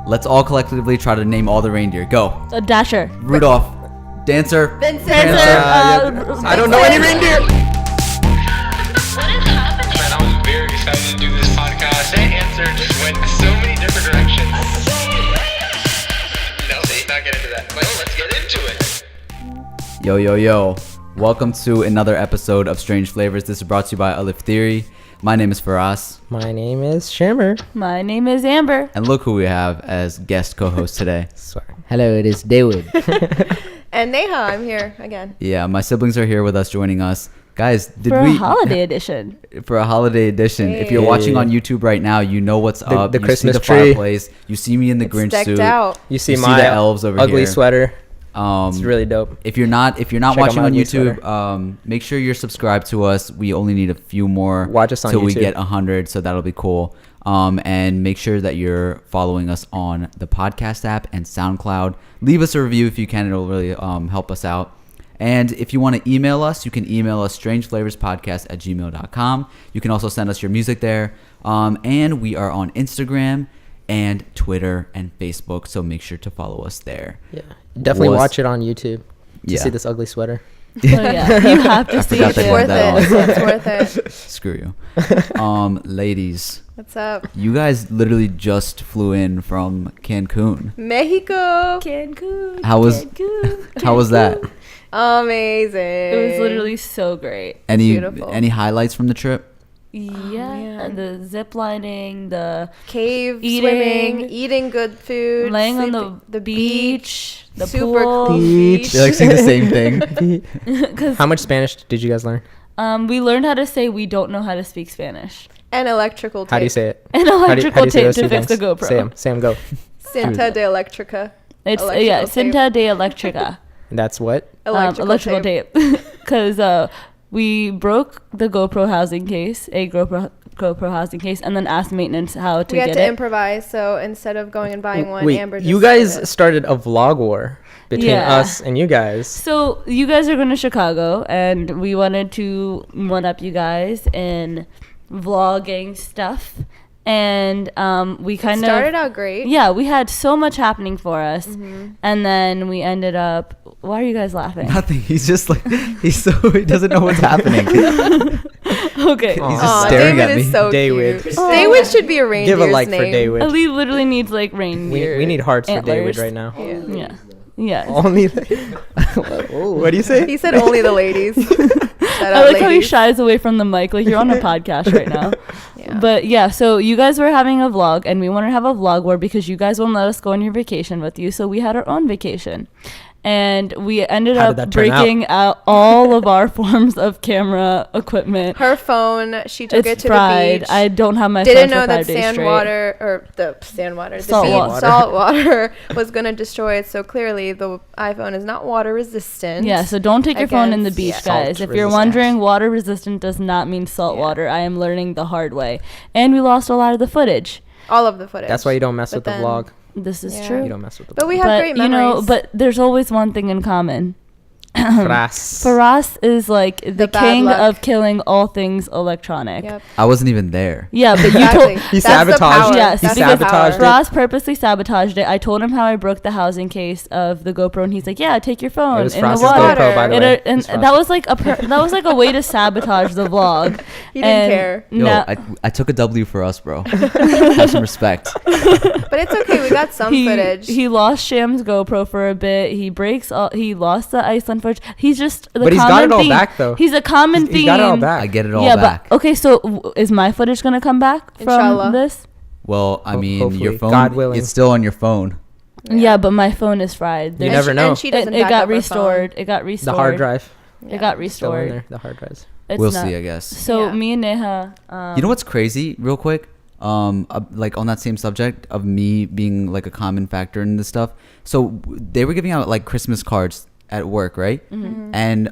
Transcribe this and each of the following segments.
Let's all collectively try to name all the reindeer. Go. Dasher. Rudolph. Dancer. Vincent. I don't know any reindeer. What is happening? Man, I was very excited to do this podcast. That answer just went so many different directions. No, let's not get into that. But let's get into it. Yo. Welcome to another episode of Strange Flavors. This is brought to you by Alif Theory. My name is FARAS. My name is SHAH-AMEER. My name is Amber. And look who we have as guest co-host today. Hello, it is David. And Neha, I'm here again. Yeah, my siblings are here with us joining us. Guys, a holiday edition. For a holiday edition. Hey. If you're watching on YouTube right now, you know what's up. The you Christmas see the tree. fireplace. You see me in the It's Grinch decked suit. out. You see You see my the elves over ugly here. sweater. It's really dope. If you're not Check watching out my on ugly YouTube, make sure you're subscribed to us. We only need a few more Watch us on till we YouTube. get 100, so that'll be cool. And make sure that you're following us on the podcast app and SoundCloud. Leave us a review if you can. It'll really help us out. And if you want to email us, you can email us strangeflavorspodcast@gmail.com. You can also send us your music there. And we are on Instagram and Twitter and Facebook, so make sure to follow us there. Yeah, definitely watch it on YouTube to Yeah. see this ugly sweater. Oh, yeah. You have to see forgot that it. you had that on. It's worth it. Screw you. Ladies, What's up? you guys literally just flew in from Cancun. Mexico. Cancun. How was that? Amazing. It was literally so great. Beautiful. Any highlights from the trip? Yeah. man. And the zip lining, the Cave Eating. swimming, eating good food, laying on sleeping- the beach, the super pool. cool Beach. They like saying the same thing. Because How much Spanish did you guys learn? we learned how to say we don't know how to speak Spanish. and electrical tape. How do you say it? And How do electrical you say tape those to two fix the things? GoPro. Say 'em, go. Cinta de electrica. It's Electrical tape. Cinta de Electrica. That's what? Electrical tape. Because we broke the GoPro housing case, a GoPro housing case, and then asked maintenance how to We had get to it. improvise, so instead of going and buying one, Wait, Amber just you did guys it. started a vlog war between Yeah. us and you guys. So you guys are going to Chicago, and we wanted to one-up you guys in vlogging stuff. And we kind of started out great. Yeah, we had so much happening for us, and then we ended up. Why are you guys laughing? Nothing. He's just like he doesn't know what's happening. Okay. He's Aw. just staring David at me. is so David. cute. David should be a reindeer's Give a like name. for David. Ali literally needs like reindeer. We need hearts for David antlers. right now. Yeah. Yeah. Only. What do you say? He said only the ladies. Shout I out like how he ladies. shies away from the mic, like you're on a podcast right now. Yeah. But yeah, so you guys were having a vlog, and we wanted to have a vlog where because you guys won't let us go on your vacation with you, so we had our own vacation. And we ended How did up that turn out? breaking out all of our forms of camera equipment. Her phone, she took it It's to fried. the beach. I don't have my Didn't phone know for that 5 days straight. salt Salt water was going to destroy it. So clearly the iPhone is not water resistant. Yeah, so don't take your phone in the beach, Against- guys. Salt If you're resistant. wondering, water resistant does not mean salt Yeah. water. I am learning the hard way. And we lost a lot of the footage. All of the footage. That's why you don't mess But with the then- vlog. This is Yeah. true. You don't mess with the But we vlog. have But great memories. but there's always one thing in common. Frass. Faras is like the bad king luck. of killing all things electronic. Yep. I wasn't even there. Yeah, but you Exactly. told He That's the sabotaged power. it. Yes, He That's because the power. sabotaged it. Ross purposely sabotaged it. I told him how I broke the housing case of the GoPro, and he's like, "Yeah, take your phone It was in the Frost's water." GoPro, by the And, way. and It was that was like that was like a way to sabotage the vlog. He didn't care. Yo, No, I took a W for us, bro. Have some respect. But it's okay. We got some footage. He lost Sham's GoPro for a bit. He lost the Iceland footage. He's just the But he's got common it all theme. back, though. He's a common theme. He's got it all back. I get it all Yeah, back. but okay. So is my footage gonna come back from Inshallah. this? Well, I mean, your Hopefully. phone, God willing. it's still on your phone. Yeah, but my phone is fried. You There's- never know. And she doesn't it back got up her restored. phone. It got restored. The hard drive. It got Still in restored. there. The hard drives. It's We'll not- see, I guess. So Yeah. me and Neha. You know what's crazy, real quick? Like on that same subject of me being like a common factor in this stuff. So they were giving out like Christmas cards at work, right? Mm-hmm. And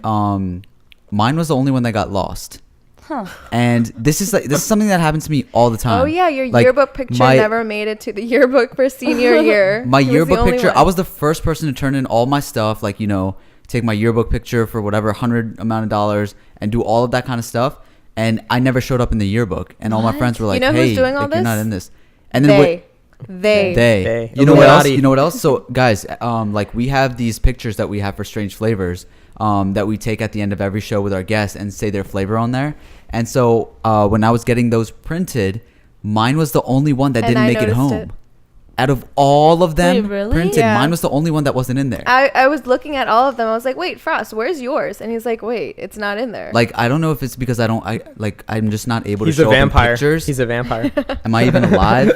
mine was the only one that got lost. Huh. And this is something that happens to me all the time. Oh yeah, your Like, yearbook picture my- never made it to the yearbook for senior year. My He was the yearbook only picture, one. I was the first person to turn in all my stuff, like, you know, take my yearbook picture for whatever $100 amount of dollars and do all of that kind of stuff. And I never showed up in the yearbook. And all my friends were like, You know who's hey, doing all like, you're not this? in this. And then They. They. You know what else? Illuminati. You know what else? So guys, like we have these pictures that we have for Strange Flavors, that we take at the end of every show with our guests and say their flavor on there. And so when I was getting those printed, mine was the only one that And didn't I make it noticed home. it. Out of all of them Wait, really? printed, Yeah. mine was the only one that wasn't in there. I was looking at all of them. I was like, wait, Frost, where's yours? And he's like, wait, it's not in there. Like I don't know if it's because I'm just not able He's to a show up in vampire. pictures. He's a vampire. Am I even alive?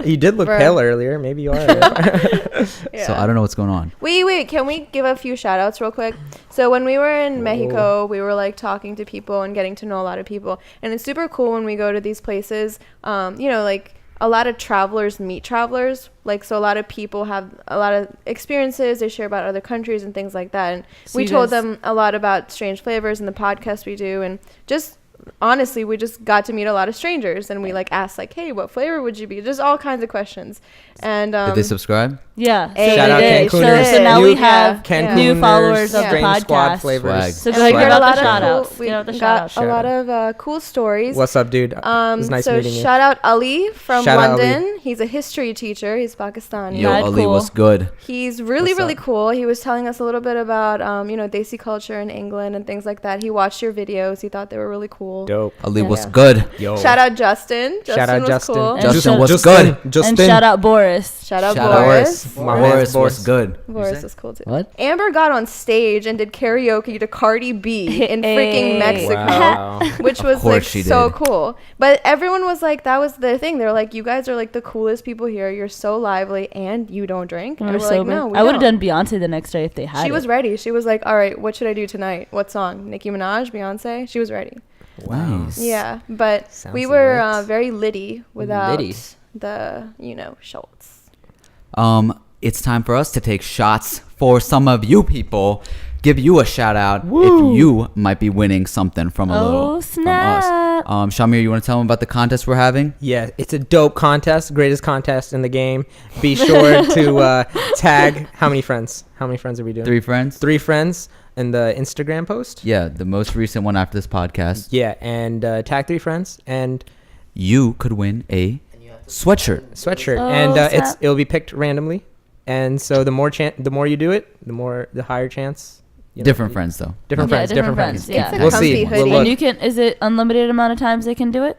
You did look Bruh. pale earlier. Maybe you are. A vampire. Yeah. So I don't know what's going on. Wait, can we give a few shout outs real quick? So when we were in Mexico, we were like talking to people and getting to know a lot of people. And it's super cool when we go to these places, like a lot of travelers meet travelers. Like, so a lot of people have a lot of experiences. They share about other countries and things like that. And So we you told guys- them a lot about Strange Flavors and the podcast we do. And just honestly, we just got to meet a lot of strangers. And we like asked like, hey, what flavor would you be? Just all kinds of questions. And Did they subscribe? Yeah. Hey, Shout out they did. Cancuners. So now we Yeah. have Cancuners, new followers of the Strange Squad podcast. flavors. Swag. So and go we ahead, got give a out lot the of shout cool, outs. we Give out the got shout-outs. a lot of cool stories. What's up, dude? It was nice so meeting you. shout out Ali from Shout out London. He's a history teacher. He's Pakistani. Yo, Mad Ali, cool. what's good? He's really, What's really up? cool. He was telling us a little bit about, Desi culture in England and things like that. He watched your videos. He thought they were really cool. Dope. Ali, Yeah. what's good? Yo. Shout out Justin. Shout out was Justin. cool. And Justin, shout- what's good? Justin. And shout out Boris. Shout out Shout out Boris. My Boris, man's what's good? Boris is cool too. What? Amber got on stage and did karaoke to Cardi B in freaking Hey. Mexico. Wow. Which was course like she so did. cool. But everyone was like, that was the thing. They were like, you guys are like the coolest people here. You're so lively and you don't drink. And We're we're like, sober. no, we I would have don't. done Beyonce the next day if they had She it. was ready. She was like, all right, what should I do tonight? What song? Nicki Minaj, Beyonce? She was ready. Nice. Yeah. But Sounds we were lit. very litty without Litty. the, Schultz. It's time for us to take shots for some of you people. Give you a shout out if you might be winning something from a little snap. from us. Shamir, you want to tell them about the contest we're having? Yeah, it's a dope contest, greatest contest in the game. Be sure to tag how many friends? How many friends are we doing? 3 friends? 3 friends in the Instagram post. Yeah, the most recent one after this podcast. Yeah, and tag 3 friends and You could win a sweatshirt. sweatshirt, Oh, and snap. it'll be picked randomly. And so the more you do it, the higher chance. Different friends though. Different Yeah, friends. different Different friends. friends, yeah. It's a We'll comfy see. hoodie. We'll And look. you can, is it unlimited amount of times they can do it?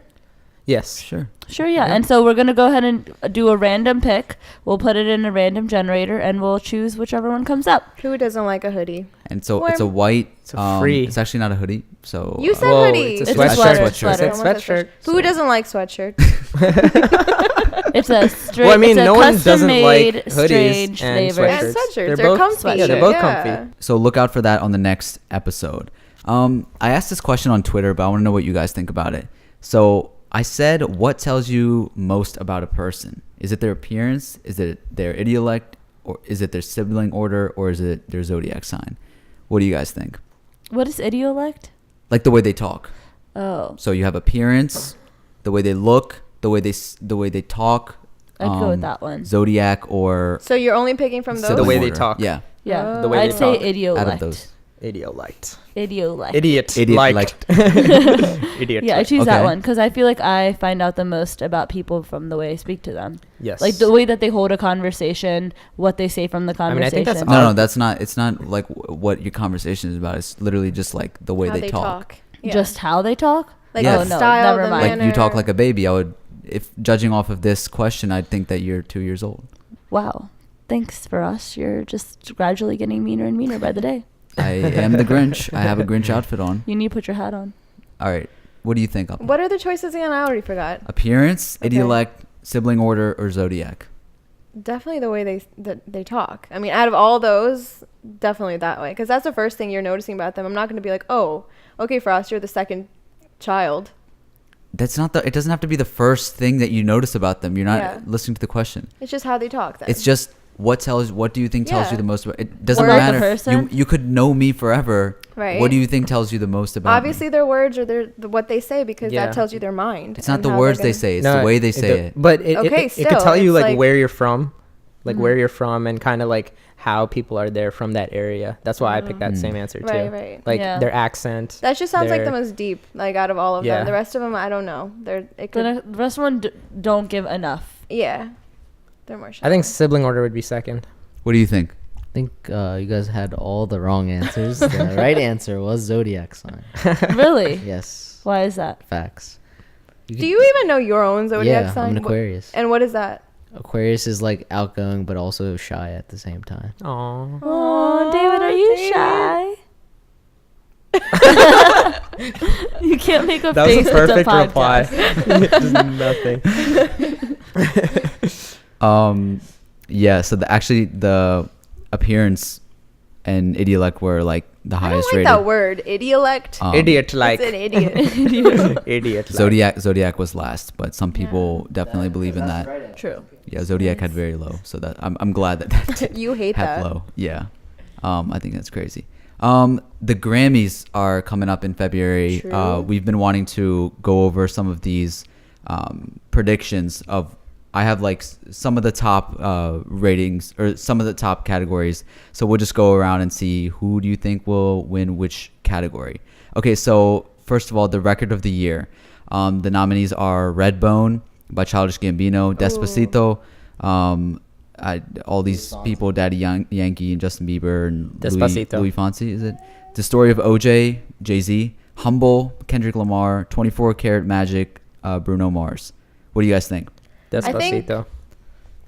Yes. Sure. Sure, yeah. And so we're going to go ahead and do a random pick. We'll put it in a random generator and we'll choose whichever one comes up. Who doesn't like a hoodie? And so Warm. it's a white. It's a free. It's actually not a hoodie. So You said Whoa, hoodie. it's a It's a sweatshirt. sweater. It's a sweatshirt. Who doesn't like sweatshirt? It's a straight, Well, I mean, it's a no one doesn't like custom-made, hoodies strange and flavor. And sweatshirts. They're both comfy. Yeah, they're both Yeah. comfy. So look out for that on the next episode. I asked this question on Twitter, but I want to know what you guys think about it. So I said, what tells you most about a person? Is it their appearance? Is it their idiolect? Or is it their sibling order? Or is it their zodiac sign? What do you guys think? What is idiolect? Like the way they talk. Oh, So you have appearance, the way they look, the way they talk. I'd go with that one. Zodiac or So you're only picking from those? sibling way they order. talk. Yeah, Yeah, The way I'd they say talk. idiolect. out of those. Idiolite. Idiolect. Idiot. Idiot liked. Idiot. Yeah, I choose that Okay. one because I feel like I find out the most about people from the way I speak to them. Yes. Like the way that they hold a conversation, what they say from the mean, I conversation. think that's No, that's not. It's not like what your conversation is about. It's literally just like the way How they talk. Yeah. Just how they talk? like Yeah. the Oh, no, style, never the mind. manner. Like you talk like a baby. I would, if judging off of this question, I'd think that you're 2 years old. Wow. Thanks for us. You're just gradually getting meaner and meaner by the day. I am the Grinch. I have a Grinch outfit on. You need to put your hat on. All right. What do you think? Upper? What are the choices again? I already forgot. Appearance, Okay. idiolect, sibling order, or zodiac? Definitely the way they talk. I mean, out of all those, definitely that way. Because that's the first thing you're noticing about them. I'm not going to be like, oh, okay, Frost, you're the second child. That's not the. It doesn't have to be the first thing that you notice about them. You're not Yeah. listening to the question. It's just how they talk then. It's just what do you think tells Yeah. you the most about it? Doesn't Or like the matter. person? You could know me forever. Right. What do you think tells you the most about me? Obviously their words or what they say because Yeah. that tells you their mind. It's not and the how words they're they gonna- say, it's the way they say it. But Okay, it still, could tell you it's like like- where you're from, like Mm-hmm. where you're from, and kind of like how people are there from that area. That's why I picked that same answer too. Right, right. Like Yeah. their accent. That just sounds like their- the most deep, like out of all of Yeah. them. The rest of them, I don't know. It could, The rest one don't give enough. yeah. They're more I shallow. think sibling order would be second. What do you think? I think you guys had all the wrong answers. The right answer was zodiac sign. Really? Yes. Why is that? Facts. Do you even know your own zodiac Yeah, sign? I'm an Aquarius. And what is that? Aquarius is like outgoing but also shy at the same time. Aww. Oh, David, are you shy? You can't make a That was face a with the perfect reply. podcast. Just nothing. Yeah. So the appearance and Idiolect were like the I don't highest like rated. that word. Idiolect. Idiot like. It's an idiot. Idiot like. Zodiac was last, but some people definitely believe in that. True. Yeah, Zodiac had very low, so that I'm glad that You hate had that. low. Yeah, I think that's crazy. The Grammys are coming up in February. True. We've been wanting to go over some of these predictions of. I have like some of the top ratings or some of the top categories. So we'll just go around and see who do you think will win which category. Okay, so first of all, the record of the year. The nominees are Redbone by Childish Gambino, Despacito, all these people, Daddy Yankee and Justin Bieber and Despacito. Louis Fonsi, is it? The Story of OJ, Jay-Z, Humble, Kendrick Lamar, 24 Karat Magic, Bruno Mars. What do you guys think? Despacito.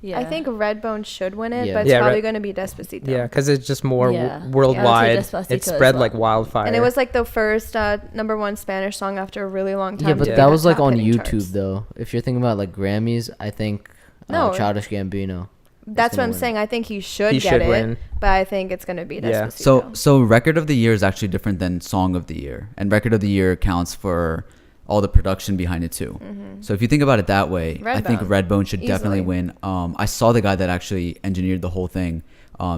Yeah. I think Redbone should win it, Yeah. but it's Yeah, probably Red- going to be Despacito. Yeah, because it's just more Yeah. worldwide. Yeah, I would say Despacito It as spread well. like wildfire. And it was like the first #1 Spanish song after a really long time. Yeah, to but be that in was the like top on hitting YouTube charts. though. If you're thinking about like Grammys, I think No. Childish Gambino. That's what I'm gonna win. saying. I think he should He get should it, win. but I think it's going to be Yeah. Despacito. So record of the year is actually different than song of the year, and record of the year accounts for all the production behind it too. So if you think about it that way, I think Redbone. Redbone should definitely Easily. win. I saw the guy that actually engineered the whole thing.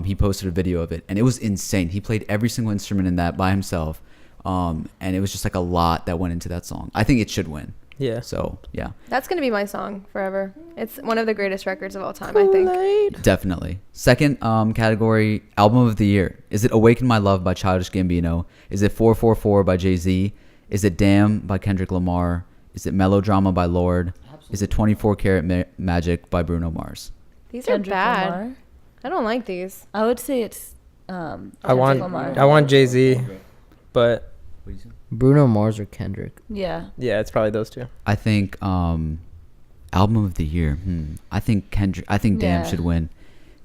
He posted a video of it, and it was insane. He played every single instrument in that by himself, and it was just like a lot that went into that song. I think it should win. Yeah. So yeah, That's going to be my song forever. It's one of the greatest records of all time, I think. definitely. Second category, album of the year. Is it "Awaken My Love" by Childish Gambino? Is it "444" by Jay-Z? Is it "Damn" by Kendrick Lamar? Is it "Melodrama" by Lorde? Is it 24 Karat Magic by Bruno Mars? These Kendrick are bad. Lamar. I don't like these. I would say it's I Kendrick Lamar. want Jay-Z, but Bruno Mars or Kendrick. Yeah. yeah, it's probably those two. I think album of the year. I think Damn Yeah. should win.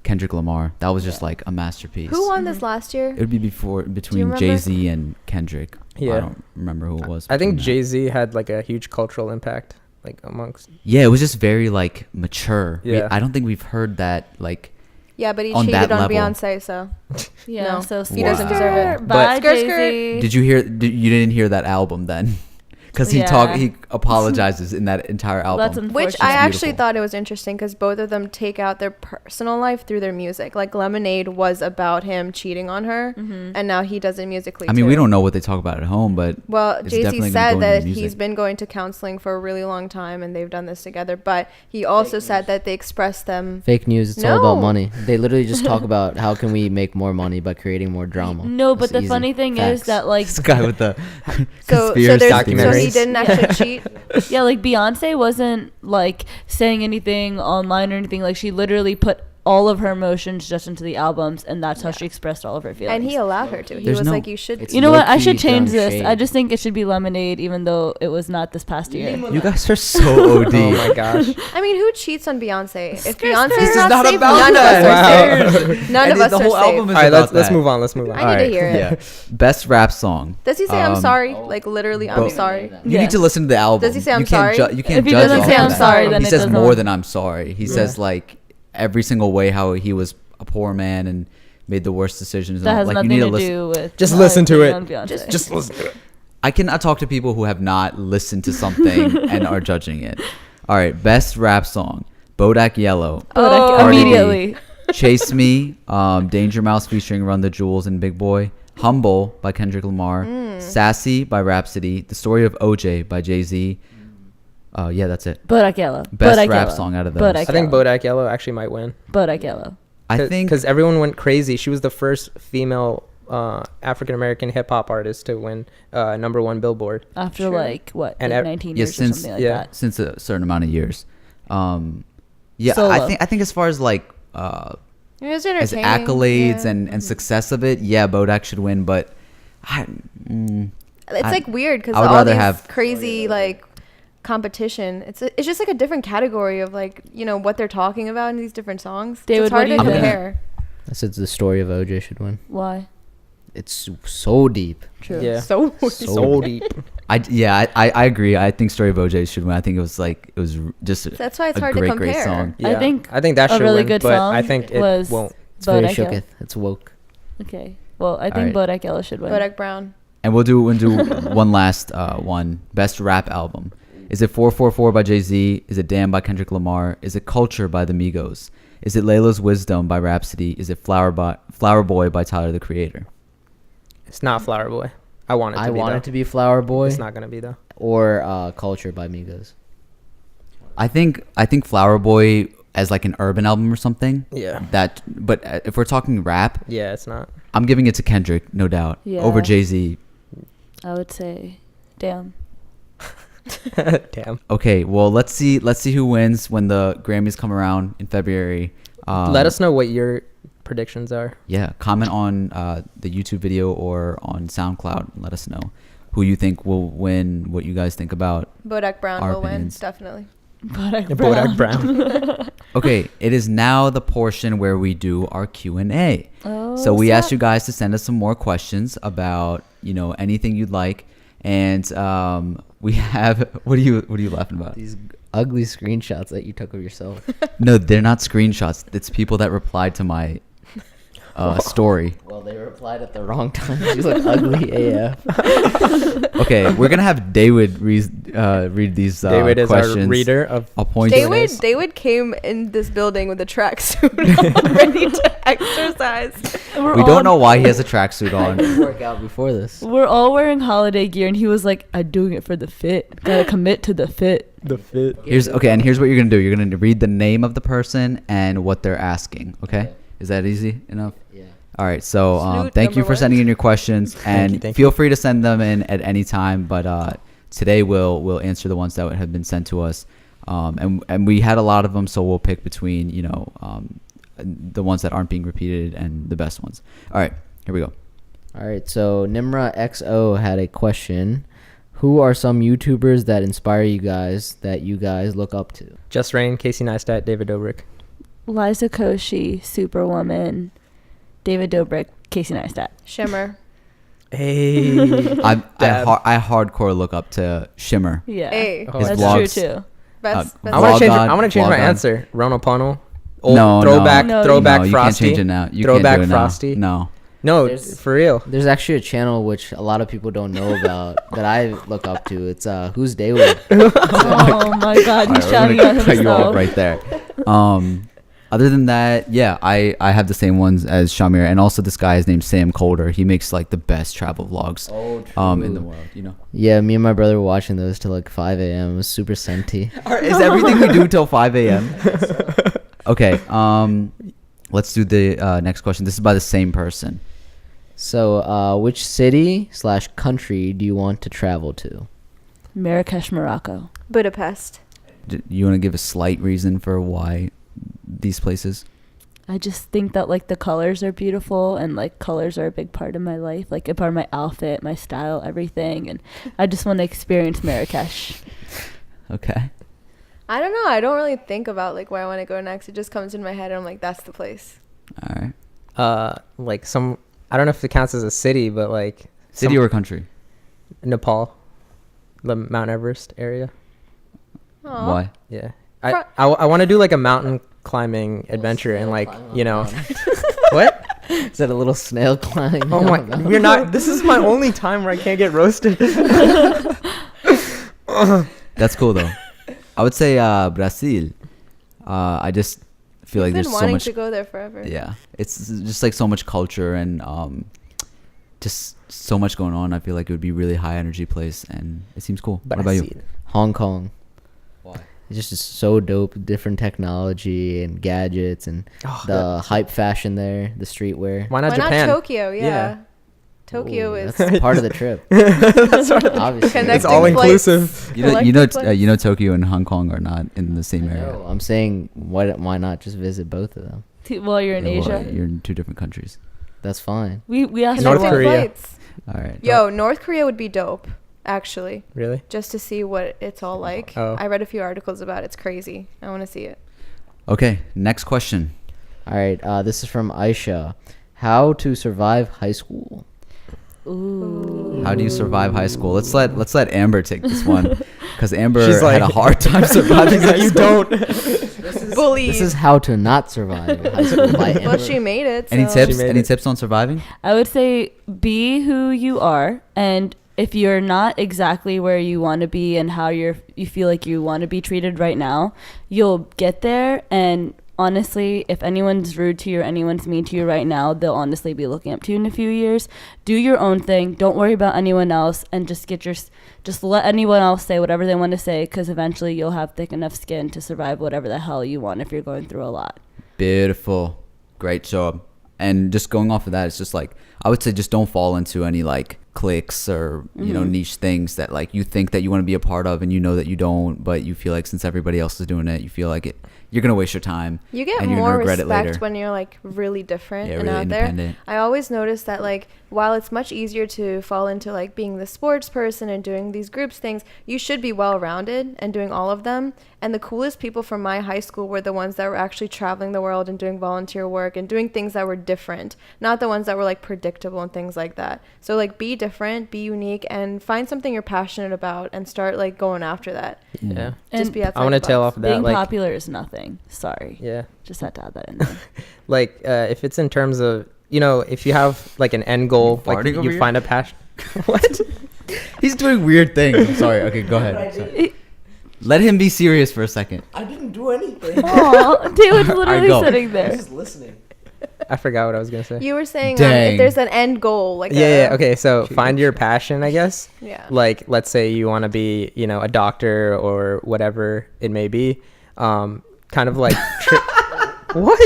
Kendrick Lamar. That was just like a masterpiece. Who won this last year? It would be between remember? Jay-Z and Kendrick. Yeah. I don't remember who it was. I think between that. Jay-Z had like a huge cultural impact, like amongst. Yeah, it was just very like mature. Yeah. I don't think we've heard that like Yeah, but he On cheated that on level. Beyonce, so Yeah. No, So he doesn't deserve it. Bye, Skirt, Jay-Z. Did you hear? You didn't hear that album then? Because Yeah. he apologizes in that entire album. That's unfortunate. which I actually beautiful. thought it was interesting because both of them take out their personal life through their music. Like Lemonade was about him cheating on her, and now he does it musically. I mean, too. we don't know what they talk about at home, but Well, it's Jay-Z definitely gonna said go into that the music. he's been going to counseling for a really long time, and they've done this together. But he also said that they expressed them. Fake news. It's all about No. money. They literally just talk about how can we make more money by creating more drama. No, but It's the easy. funny thing is Facts. that like this guy with the So conspiracy so documentaries. he didn't actually cheat. yeah, like Beyonce wasn't like saying anything online or anything. Like she literally put all of her emotions just into the albums, and that's how she expressed all of her feelings. And he allowed her to. He There's was no- like, "You should." It's You know what? I low-key should change throwing this. shade. I just think it should be Lemonade, even though it was not this past year. You guys are so OD. Oh my gosh. I mean, who cheats on Beyonce? If Skirt, Beyonce's skirt. This is not, not safe, about none that. of us Wow. are safe. None of us the are whole safe. album is All right, about let's that. move on. Let's move on. I need to hear it. Yeah. Best rap song. Does he say I'm Um, sorry? Like literally, I'm Bo- sorry. You need to listen to the album. Does he say I'm you can't sorry? you can't If he judge doesn't off say of I'm that. sorry, then he it says doesn't more work. than I'm sorry. He says like every single way how he was a poor man and made the worst decisions. And That all. has Like, nothing you need to to listen. do with. Just my listen to opinion it. on Beyonce. Just listen to it. I cannot talk to people who have not listened to something and are judging it. All right, best rap song: Bodak Yellow, Bodak Cardi B. immediately. Chase Me, Danger Mouse featuring Run the Jewels and Big Boy, Humble by Kendrick Lamar, Sassy by Rhapsody, The Story of OJ by Jay-Z. Yeah, that's it. Bodak Yellow. Best Bodak rap Yellow. song out of those. Bodak I think Yellow. Bodak Yellow actually might win. Bodak Yellow. I think because everyone went crazy. She was the first female African American hip hop artist to win #1 Billboard. After True. like what, And like ev- 19 yeah, years or since something like yeah. that. since a certain amount of years. Yeah, Solo. I think as far as like It was as entertaining. accolades yeah. and success of it, yeah, Bodak should win. But It's I- like weird because I would all rather these have- crazy like competition. It's just like a different category of like what they're talking about in these different songs. So David, it's what hard do to you think? compare. I said the story of OJ should win. Why? It's so deep. True. Yeah. So So deep. I agree. I think Story of OJ should win. I think it was just that's why it's a hard great to compare. great song. Yeah. think I think that a should really win, good but song I think it was won't. It's very Bodak Yellow. shooketh. It's woke. Okay. Well, I think Alright. Bodak Yellow should win. Bodak Brown. And we'll do one last one. Best rap album. Is it 444 by Jay-Z? Is it Damn by Kendrick Lamar? Is it Culture by The Migos? Is it Layla's Wisdom by Rhapsody? Is it Flower Boy by Tyler the Creator? It's not Flower Boy. I want it to I be. want though. it to be Flower Boy It's not gonna be though. or Culture by Migos. I think Flower Boy as like an urban album or something. Yeah. But if we're talking rap, Yeah, it's not. I'm giving it to Kendrick, no doubt, Yeah. over Jay-Z. I would say, damn. Damn. Okay, well let's see who wins when the Grammys come around in February. Let us know what your predictions are. Yeah, comment on the YouTube video or on SoundCloud. And let us know who you think will win. What you guys think about. Bodak Brown Our will win opinions. definitely. Bodak Bodak Brown. Okay, it is now the portion where we do our Q&A. Oh, So we asked snap. you guys to send us some more questions about anything you'd like, and we have what are you laughing about? These ugly screenshots that you took of yourself. No, they're not screenshots. It's people that replied to my story. Well, they replied at the wrong time. You look ugly AF. Okay, we're gonna have David read these David is questions. our reader of. I'll point to this. David came in this building with a tracksuit on, ready to exercise. We don't know why he has a tracksuit I on. didn't work out before this. We're all wearing holiday gear, and he was like, "I'm doing it for the fit. Gotta commit to the fit." The fit. Here's what you're gonna do. You're gonna read the name of the person and what they're asking. Okay, is that easy enough? Yeah. All right. So Snoot, thank you number for one. sending in your questions, and thank feel free to send them in at any time. But today we'll answer the ones that have been sent to us, and we had a lot of them, so we'll pick between the ones that aren't being repeated and the best ones. All right, here we go. All right. So Nimra XO had a question. Who are some YouTubers that inspire you guys that you guys look up to? Just Rain, Casey Neistat, David Dobrik. Liza Koshy, Superwoman, David Dobrik, Casey Neistat. Shimmer. Hey. Dab. I hardcore look up to Shimmer. Yeah, Hey. Oh, His that's vlogs. true too. Best. I best I want to change. Vlog I want to change on, my vlog on. answer. Ronald Pono. No, throwback. no. Throwback no, you Frosty. can't change it now. You Throwback can't do it Frosty. Now. No, There's- for real. There's actually a channel which a lot of people don't know about that I look up to. It's Who's Dayward. Oh my God, No. he's All right, shouting we're out gonna cut you off himself. right there. Other than that, yeah, I have the same ones as SHAH-AMEER, and also this guy is named Sam Colder. He makes like the best travel vlogs in the world. Yeah, me and my brother were watching those till like 5 a.m. It was super senti. Is everything we do till 5 a.m.? Okay. Let's do the next question. This is by the same person. So, which city/country do you want to travel to? Marrakesh, Morocco. Budapest. You want to give a slight reason for why these places? I just think that like the colors are beautiful, and like colors are a big part of my life, like a part of my outfit, my style, everything, and I just want to experience Marrakesh. Okay. I don't know. I don't really think about like where I want to go next. It just comes in my head, and I'm like, that's the place. All right. Like some. I don't know if it counts as a city, but like City or country? Nepal, the Mount Everest area. Aw. Why? Yeah. I want to do like a mountain climbing adventure and like what? Is that a little snail climbing? Oh my! You're not. This is my only time where I can't get roasted. That's cool though. I would say Brazil. I just feel like I've there's been so wanting much. to go there forever. Yeah, it's just like so much culture and just so much going on. I feel like it would be a really high energy place, and it seems cool. What about you? Hong Kong. Why? It's just so dope. Different technology and gadgets and Oh, the hype fashion there, the streetwear. Why not Why Japan? not Tokyo? Yeah. Tokyo Ooh, is that's part of the trip. That's right. Obviously. Connecting It's all flights. inclusive. You know Tokyo and Hong Kong are not in the same area. No, I'm saying why not just visit both of them? While you're in Yeah, well, Asia. you're in two different countries. That's fine. We asked North Connecting everyone. Korea. flights. All right. Yo, North Korea would be dope, actually, Really? just to see what it's all like. Oh. I read a few articles about it. It's crazy. I want to see it. Okay, next question. All right. This is from Aisha. How to survive high school? Ooh. How do you survive high school? Let's let Amber take this one because Amber She's had a like- hard time surviving. high You school. don't. Bullied. This is how to not survive high school by well, Amber. she made it. Any so- tips? She made Any it. tips on surviving? I would say be who you are, and if you're not exactly where you want to be and how you feel like you want to be treated right now, you'll get there. And honestly, if anyone's rude to you or anyone's mean to you right now, they'll honestly be looking up to you in a few years. Do your own thing. Don't worry about anyone else, and just let anyone else say whatever they want to say, because eventually you'll have thick enough skin to survive whatever the hell you want if you're going through a lot. Beautiful, great job. And just going off of that, it's just like I would say, just don't fall into any like cliques or niche things that like you think that you want to be a part of, and you know that you don't, but you feel like since everybody else is doing it, you feel like you're gonna waste your time. You get and you're more gonna regret it respect later. when you're like really different Yeah, and really out there. independent. I always notice that like while it's much easier to fall into like being the sports person and doing these groups things, you should be well rounded and doing all of them. And the coolest people from my high school were the ones that were actually traveling the world and doing volunteer work and doing things that were different, not the ones that were like predictable and things like that. So like be different, be unique, and find something you're passionate about and start like going after that. Yeah. Just And be outside I want to the tail box. off of that. being Like, popular is nothing. Sorry. yeah. Just had to add that in there. Like, if it's in terms of, if you have like an end goal, You like farting over you here? find a passion. What? He's doing weird things. Sorry. Okay, go ahead. Sorry. Let him be serious for a second. I didn't do anything. Aw, David's literally go. sitting there. listening. I forgot what I was gonna say. You were saying Dang. if there's an end goal, like Yeah. Okay. So find your passion, I guess. Yeah. Like, let's say you want to be, a doctor or whatever it may be. Kind of like. What?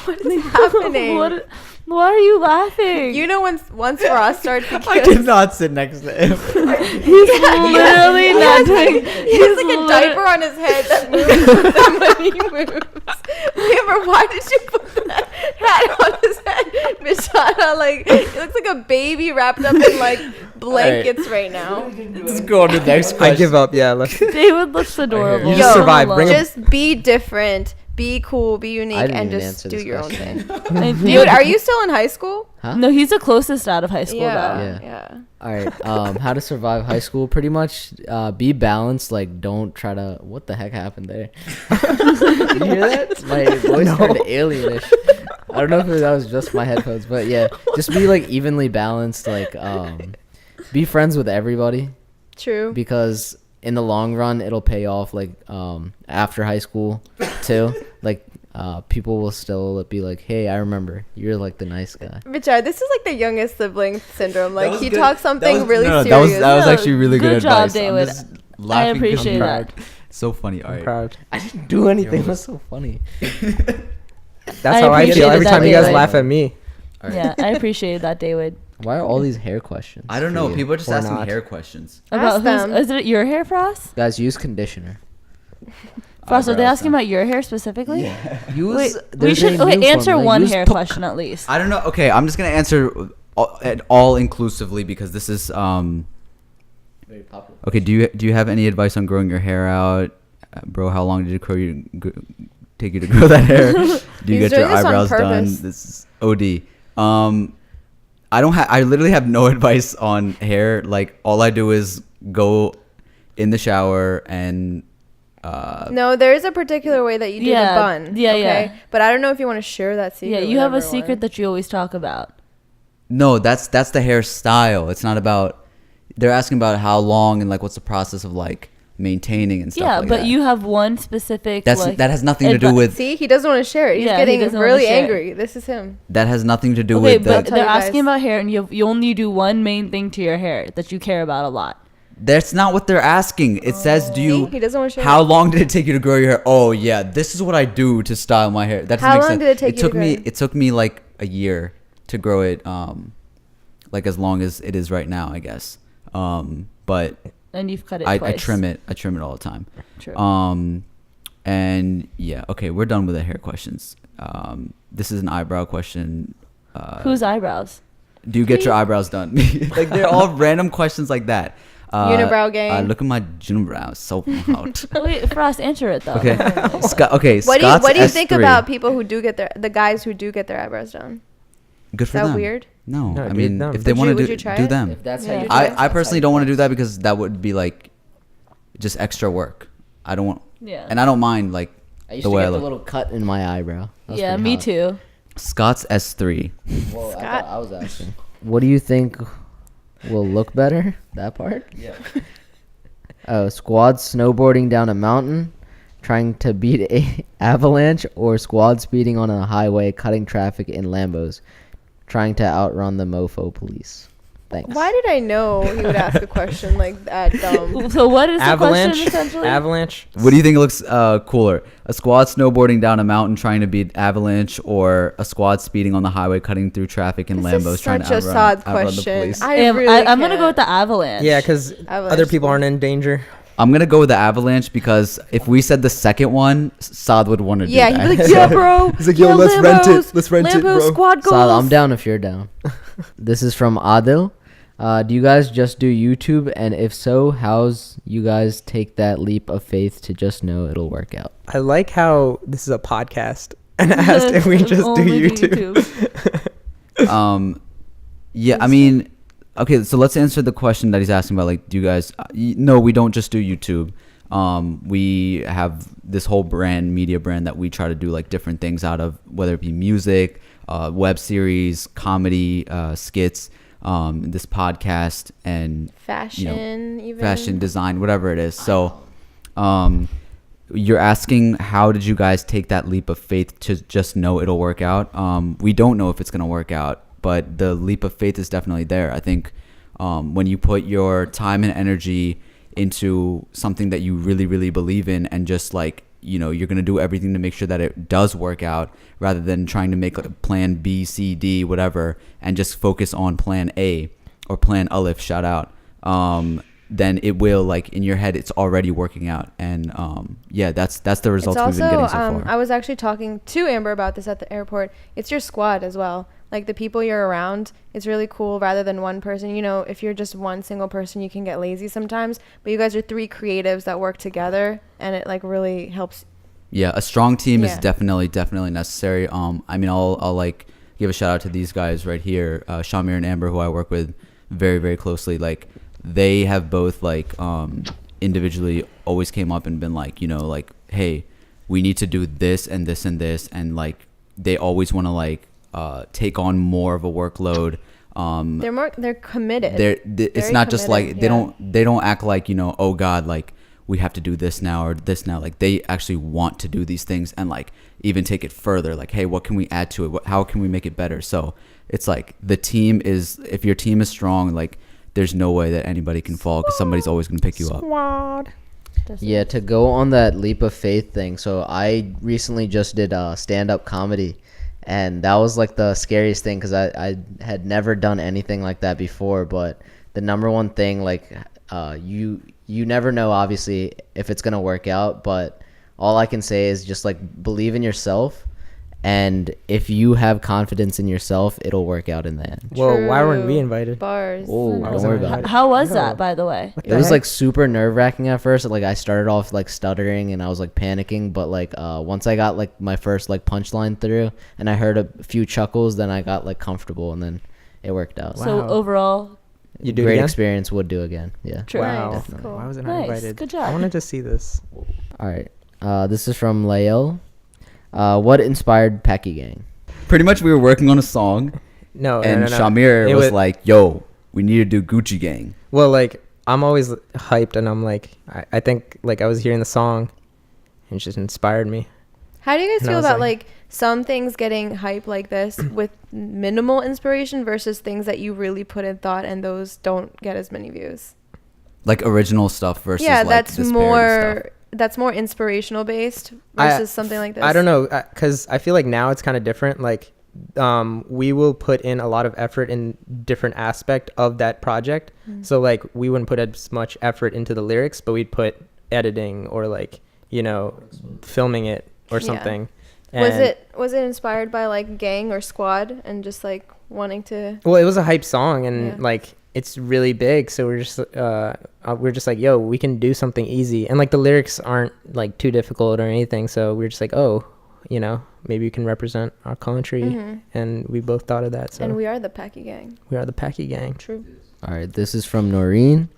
What is happening? Why are you laughing? You know, once Ross started I did not sit next to him. He's literally He not has, doing. he has like a diaper on his head that moves with him when he moves. Amber, why did you put that hat on his head? Mishana, like, it looks like a baby wrapped up in like blankets right now. Let's go on to the next question. I give up. Yeah. Let's. David looks adorable. You just survive. Bring a- Just be different, be cool, be unique, I didn't and even just answer do this your own question. thing. And Dude, are you still in high school? Huh? No, he's the closest out of high school though. Yeah. Yeah. All right. How to survive high school? Pretty much, be balanced. Like, don't try to. What the heck happened there? You hear that? My voice turned alienish. I don't know if that was just my headphones, but yeah, just be like evenly balanced. Like, be friends with everybody True. because in the long run, it'll pay off. Like, after high school, too. Like, people will still be like, "Hey, I remember you're like the nice guy." Richard, this is like the youngest sibling syndrome. Like, was he good. talks something That was- really no, serious. That was No, actually really good good job, advice. I'm David. just laughing 'cause appreciate I'm that. proud. So funny. All I'm right. proud. I didn't do anything. That's so funny. That's I how I feel appreciated every that, time you guys David. laugh at me. All right. Yeah, I appreciated that, David. Why are all these hair questions? I don't for know. you? People are just Or asking not. hair questions. Ask them. Is it your hair, Frost? Guys, use conditioner. Frost, are they Eyebrows asking done. about your hair specifically? Use. Wait, we there's should a new answer formula. one Use hair Puck. question at least. I don't know. Okay, I'm just gonna answer all inclusively because this is Very popular. Okay, do you have any advice on growing your hair out, bro? How long did it take you to grow that hair? Do you He's get your doing this on eyebrows done? purpose. This is OD. I literally have no advice on hair. Like all I do is go in the shower and No, there is a particular way that you do Yeah, the bun. yeah, okay? yeah. But I don't know if you want to share that secret. Yeah, you with have a everyone. secret that you always talk about. no, that's the hairstyle. It's not about. They're asking about how long and like what's the process of like maintaining and stuff. Yeah, like but that. you have one specific. That has nothing to do advi- with. See, he doesn't want to share it. He's Yeah, he getting doesn't wanna really share it. angry. This is him. That has nothing to do Okay, with. but the, tell they're you asking guys. about hair, and you only do one main thing to your hair that you care about a lot. That's not what they're asking. It says, do you? See, he doesn't want to share. How long did it take you to grow your hair? Oh yeah, this is what I do to style my hair. That doesn't How make long sense. did it take you to took grow me. it? It took me like a year to grow it. like as long as it is right now, I guess. But And you've cut it I twice. trim it. I trim it all the time. True. And yeah, okay, we're done with the hair questions. This is an eyebrow question. Whose eyebrows? Do you get your eyebrows done? Like they're all random questions like that. Unibrow gang. Look at my unibrow, so hot. Wait, Frost, answer it though. Okay, okay. What Scott's do you think S3. about people who do get the guys who do get their eyebrows done? Good for Is that them. weird? No, No, I do mean, them. if they Would want you- to would you do, try do it? them. If that's Yeah. how you I personally don't want to do that because that would be like just extra work. I don't want, Yeah. and I don't mind like I used the to way I get the look. little cut in my eyebrow. That was Yeah, pretty me hot. too. Scott's S3. Well, I Scott. thought I was asking. What do you think will look better? That part? Yeah. Oh, squad snowboarding down a mountain, trying to beat a avalanche, or squad speeding on a highway, cutting traffic in Lambos, trying to outrun the mofo police. Thanks. Why did I know he would ask a question like that dumb? So what is the Avalanche. question essentially? Avalanche. What do you think looks cooler? A squad snowboarding down a mountain trying to beat avalanche, or a squad speeding on the highway cutting through traffic in This Lambos is trying such to a sad outrun the question. police? I'm gonna go with the avalanche. Yeah, because Avalanche other is people cool. aren't in danger. I'm gonna go with the avalanche because if we said the second one, Saad would want to do Yeah, that. he'd be like, yeah, bro. He's like, yo, let's rent it. Let's rent it, Lambo bro. squad goals. Sal, I'm down if you're down. This is from Adil. Do you guys just do YouTube? And if so, how's you guys take that leap of faith to just know it'll work out? I like how this is a podcast and asked if we just do Only YouTube. Yeah, I mean, okay, so let's answer the question that he's asking about. Like, do you guys? No, we don't just do YouTube. We have this whole media brand that we try to do like different things out of, whether it be music, web series, comedy, skits, this podcast, and Fashion, even. fashion design, whatever it is. So, you're asking how did you guys take that leap of faith to just know it'll work out? We don't know if it's gonna work out, but the leap of faith is definitely there. I think when you put your time and energy into something that you really, really believe in, and just like, you know, you're gonna do everything to make sure that it does work out, rather than trying to make a plan B, C, D, whatever, and just focus on plan A or plan Alif, shout out. Then it will, like, in your head, it's already working out. And yeah, that's the results It's we've been also, getting so far. I was actually talking to Amber about this at the airport. It's your squad as well. Like, the people you're around, it's really cool rather than one person. You know, if you're just one single person, you can get lazy sometimes. But you guys are three creatives that work together, and it, like, really helps. Yeah, a strong team is Yeah. definitely necessary. I mean, I'll like give a shout out to these guys right here, SHAH-AMEER and Amber, who I work with very, very closely. Like, they have both like individually always came up and been like, you know, like, hey, we need to do this and this and this, and like they always want to like take on more of a workload. They're committed. It's Very not just like committed, they don't act like, you know, oh God, like we have to do this now or this now. Like, they actually want to do these things and like even take it further. Like, hey, what can we add to it? How can we make it better? So it's like the team is, if your team is strong, like there's no way that anybody can fall because somebody's always going to pick you up. Squad. Yeah, to go on that leap of faith thing. So I recently just did stand-up comedy, and that was like the scariest thing because I had never done anything like that before. But the number one thing, like, you never know, obviously, if it's gonna work out. But all I can say is just like believe in yourself, and if you have confidence in yourself, it'll work out in the end. Well, why weren't we True. invited? Bars. Oh, Why don't wasn't worry I about it. invited? How was No. that, by the way? It was like super nerve-wracking at first. Like, I started off like stuttering and I was like panicking, but like once I got like my first like punchline through and I heard a few chuckles, then I got like comfortable, and then it worked out. So Wow. overall, You do it Great again? experience, would do again. Yeah. true. Wow. Nice, cool. Why wasn't Nice, I invited? good job. I wanted to see this. All right. This is from Lael. What inspired Pecky Gang? Pretty much we were working on a song and No. SHAH-AMEER It was like, yo, we need to do Gucci Gang. Well, like, I'm always hyped, and I'm like, I think, like, I was hearing the song, and it just inspired me. How do you guys And I feel was about like- like some things getting hype like this with minimal inspiration versus things that you really put in thought and those don't get as many views? Like original stuff versus Yeah, like that's this parody more stuff. that's more inspirational based versus something like this. I don't know, because I feel like now it's kind of different. Like, we will put in a lot of effort in different aspect of that project. So like we wouldn't put as much effort into the lyrics, but we'd put editing or like, you know, filming it or Yeah. something. Was it inspired by like Gang or Squad and just like wanting to? Well, it was a hype song, and Yeah. like it's really big, so we're just like, yo, we can do something easy, and like the lyrics aren't like too difficult or anything, so we're just like, oh, you know, maybe you can represent our country, and we both thought of that. So And we are the Packy Gang. we are the Packy Gang. True. All right, this is from Noreen.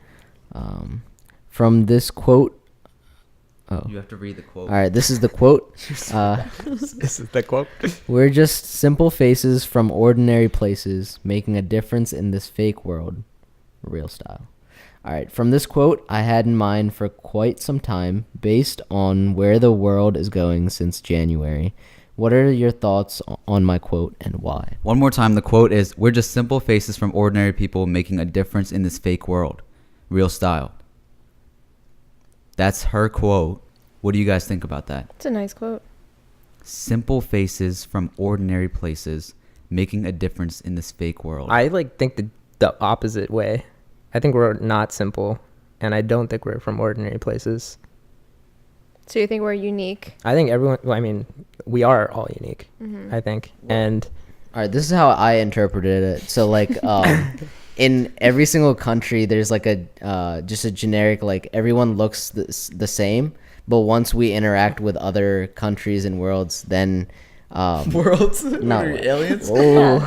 From this quote. Oh. You have to read the quote. All right, this is the quote. This is the quote. We're just simple faces from ordinary places, making a difference in this fake world. Real style. All right, from this quote, I had in mind for quite some time, based on where the world is going since January. What are your thoughts on my quote and why? One more time, the quote is, "We're just simple faces from ordinary people making a difference in this fake world." Real style. That's her quote. What do you guys think about that? It's a nice quote. Simple faces from ordinary places making a difference in this fake world. I like think the opposite way. I think we're not simple, and I don't think we're from ordinary places. So you think we're unique? I think everyone. Well, I mean, we are all unique. I think, and All right, this is how I interpreted it. So, like, in every single country, there's like a just a generic, like, everyone looks the same. But once we interact with other countries and worlds, then Worlds? no Aliens? Oh, all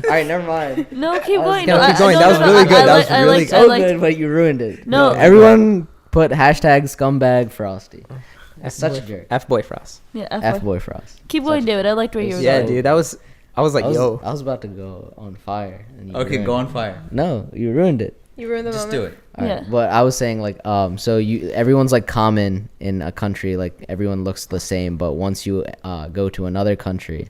right, never mind. No, keep going. gonna No, keep going. no, That was no, really no, good. I That was like- I really liked- good. I So liked- good, but you ruined it. No. Everyone put hashtag scumbag Frosty. That's such a jerk. F boy Frost. Yeah, F boy Frost. Keep going, David. I liked where you were Yeah, going. dude, that was. I was like, yo. I was about to go on fire. And you Okay, ruined go it. on fire. No, you ruined it. You ruined the Just moment. do it. All right, Yeah. but I was saying, like, so everyone's like common in a country, like everyone looks the same, but once you go to another country,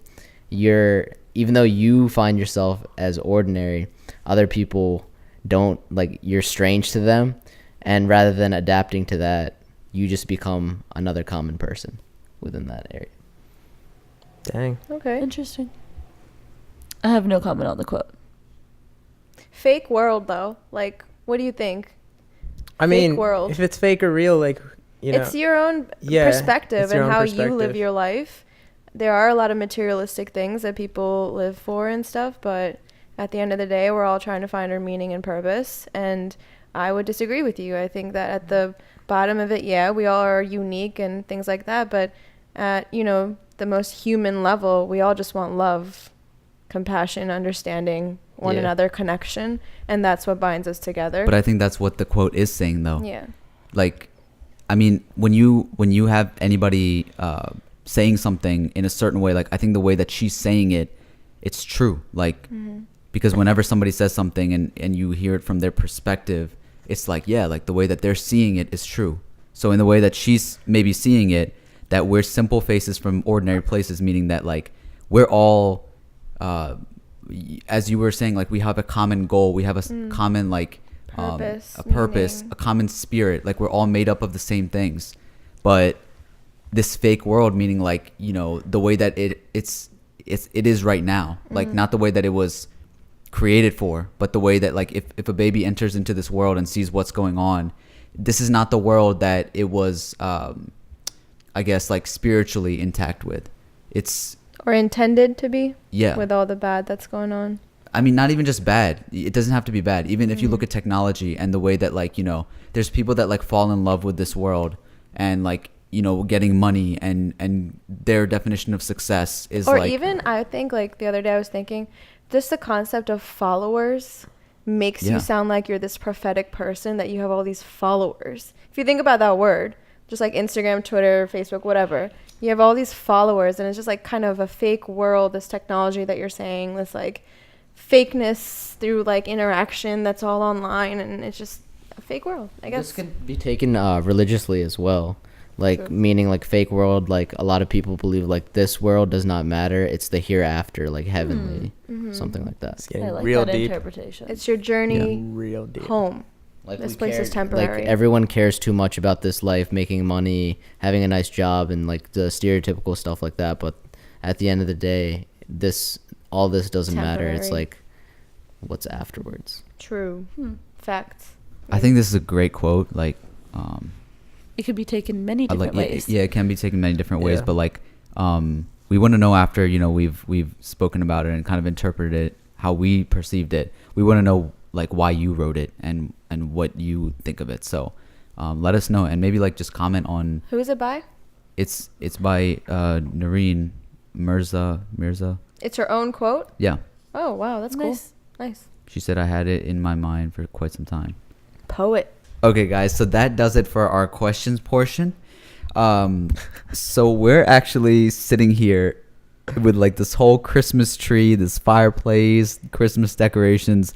even though you find yourself as ordinary, other people don't, like, you're strange to them, and rather than adapting to that, you just become another common person within that area. Dang. Okay. Interesting. I have no comment on the quote. Fake world though. Like, what do you think? I mean, world. if it's fake or real, like, you know. It's your own Yeah, perspective it's your and own how you live perspective. your life. There are a lot of materialistic things that people live for and stuff, but at the end of the day, we're all trying to find our meaning and purpose. And I would disagree with you. I think that at the bottom of it, yeah, we all are unique and things like that. But at, the most human level, we all just want love, compassion, understanding one Yeah. another, connection. And that's what binds us together. But I think that's what the quote is saying, though. yeah. Like, I mean, when you have anybody saying something in a certain way, like, I think the way that she's saying it, it's true. Like, because whenever somebody says something and you hear it from their perspective, it's like, yeah, like the way that they're seeing it is true. So in the way that she's maybe seeing it, that we're simple faces from ordinary places, meaning that, like, we're all, as you were saying, like, we have a common goal, we have a common, like, Purpose, a purpose, meaning. a common spirit, like, we're all made up of the same things. But this fake world, meaning, like, the way that it is right now, like, not the way that it was created for, but the way that, like, if a baby enters into this world and sees what's going on, this is not the world that it was, I guess, like, spiritually intact with. It's, Or intended to be. yeah. With all the bad that's going on. I mean, not even just bad. It doesn't have to be bad. Even if you look at technology and the way that, like, there's people that, like, fall in love with this world and, like, getting money and their definition of success is, Or like, even, I think, like, the other day I was thinking, just the concept of followers makes Yeah. you sound like you're this prophetic person, that you have all these followers. If you think about that word, just like Instagram, Twitter, Facebook, whatever, you have all these followers, and it's just like kind of a fake world, this technology that you're saying, this like fakeness through like interaction that's all online, and it's just a fake world, I guess. This could be taken religiously as well. Like, True. meaning, like, fake world, like, a lot of people believe, like, this world does not matter. It's the hereafter, like, heavenly, something like that. It's I getting like real that deep. interpretation. It's your journey Real deep. home. Like, This we place is temporary. Like, everyone cares too much about this life, making money, having a nice job, and, like, the stereotypical stuff like that. But at the end of the day, all this doesn't matter. It's Temporary. like what's afterwards. True. Facts. I think this is a great quote. Like, It could be taken many I different like, ways. yeah, it can be taken many different ways, Yeah. but like, we want to know after, you know, we've spoken about it and kind of interpreted it how we perceived it. We want to know like why you wrote it and what you think of it. So, let us know, and maybe like just comment on. Who is it by? It's by Noreen Mirza. It's her own quote. Yeah, Oh wow, that's Nice. cool. Nice. she said I had it in my mind for quite some time. Poet. Okay, guys, so that does it for our questions portion. So we're actually sitting here with like this whole Christmas tree, this fireplace, Christmas decorations.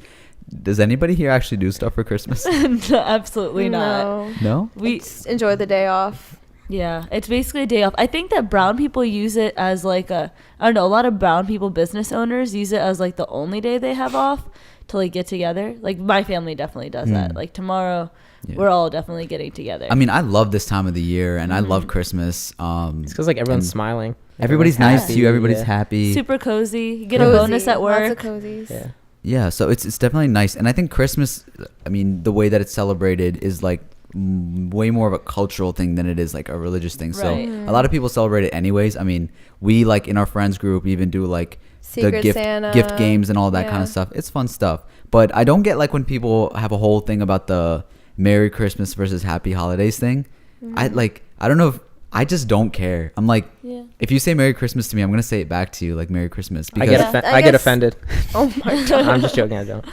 Does anybody here actually do stuff for Christmas? No, absolutely not. No. No? We Just enjoy the day off. Yeah, it's basically a day off. I think that brown people use it as like I don't know, a lot of brown people business owners use it as like the only day they have off to like get together. Like my family definitely does that. Like tomorrow Yeah. we're all definitely getting together. I mean, I love this time of the year, and I love Christmas. It's because like everyone's and smiling. Everybody's nice to you. Everybody's yeah. happy. super cozy. You get a Cozy. bonus at Lots of work. cozies. Yeah. Yeah, so it's definitely nice, and I think Christmas, I mean, the way that it's celebrated is like way more of a cultural thing than it is like a religious thing. So Right. a lot of people celebrate it anyways. I mean, we like in our friends group even do like Secret the Santa. gift games and all that kind Yeah. of stuff. It's fun stuff, but I don't get like when people have a whole thing about the Merry Christmas versus Happy Holidays thing. I don't know if I just don't care. I'm like, Yeah. if you say Merry Christmas to me, I'm gonna say it back to you like Merry Christmas I because get I I get guess- offended. Oh my god. I'm just joking. I don't.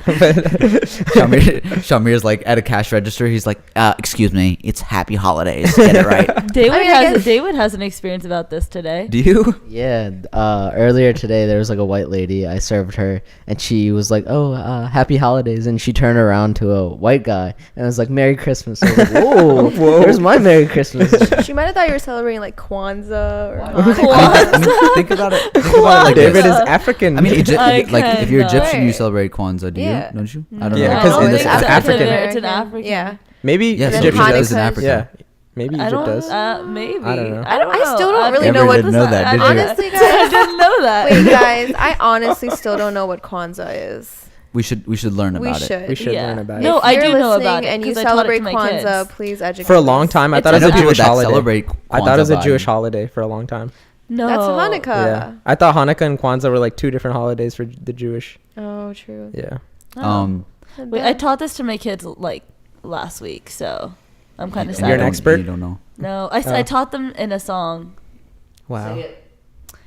Shamir's like at a cash register. He's like, excuse me, it's Happy Holidays. Get it right. David has an experience about this today. Do you? Yeah, earlier today there was like a white lady. I served her, and she was like, "Oh, happy holidays!" And she turned around to a white guy, and I was like, "Merry Christmas!" I was like, "Whoa, where's my Merry Christmas?" She might have thought you were celebrating like Kwanzaa or I mean, think about it. Think about it like David this. is African. I mean, I like if you're cannot. Egyptian, you celebrate Kwanzaa. Do Yeah. you? Don't you? I don't Yeah, know. because I don't it's think so. African. It's an African. Yeah. maybe Yes, And Egyptian then Egypt is in Hanukkah. Africa. Yeah, maybe I Egypt don't. does. Maybe. I don't know. I still don't really Never know what did know that, did you? honestly, guys. I didn't know that. Wait, guys, I honestly still don't know what Kwanzaa is. We should learn We about it. should. We should Yeah. learn about No, it. I If do you're know about listening it and you 'cause I taught it to celebrate my Kwanzaa, kids. please educate For a us. long time, I It's thought it I was know a people Jewish that holiday. celebrate I thought it was Kwanzaa a Jewish vibe. holiday for a long time. No. That's Hanukkah. Yeah, I thought Hanukkah and Kwanzaa were like two different holidays for the Jewish. Oh, true. Yeah. Um, Wait, I taught this to my kids like last week, so I'm kind of and sad. You're an you don't- expert? You don't know. No, Oh. I taught them in a song. Wow.